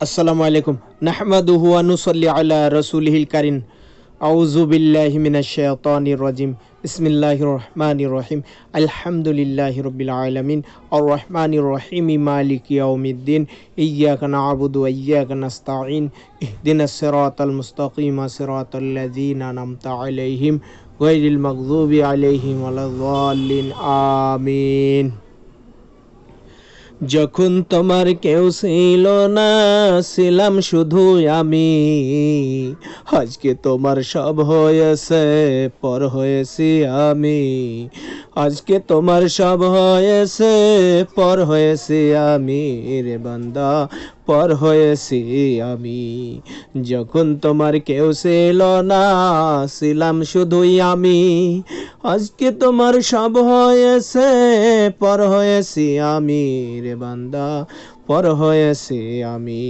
আসসালামু আলাইকুম নাহমাদুহু ওয়া নুসাল্লি আলা রাসূলিহিল কারীম আউযু বিল্লাহি মিনাশ শাইতানির রাজিম বিসমিল্লাহির রহমানির রহিম আলহামদুলিল্লাহি রাব্বিল আলামিন আর রহমানির রহিম মালিকি ইয়াউমিদ্দিন ইয়্যাকা না'বুদু ওয়া ইয়্যাকা নাস্তাঈন ইহদিনাস সিরাতাল মুস্তাকিম সিরাতাল লাযিনা আন'আমতা আলাইহিম গায়রিল মাগযুবি আলাইহিম ওয়ালাদ-দাল্লিন আমিন। যখন তোমার কেউ ছিল না, ছিলাম শুধু আমি। আজকে তোমার সব হয়েছে, পর হয়েছি আমি। আজকে তোমার সব হয়েছে, পর হয়েছি আমি রে বান্দা, পর হয়েছি আমি। যখন তোমার কেউ ছিল না, ছিলাম শুধুই আমি। আজকে তোমার সব হয়েছে, পর হয়েছি আমি রে বান্দা, পর হয়েছি আমি।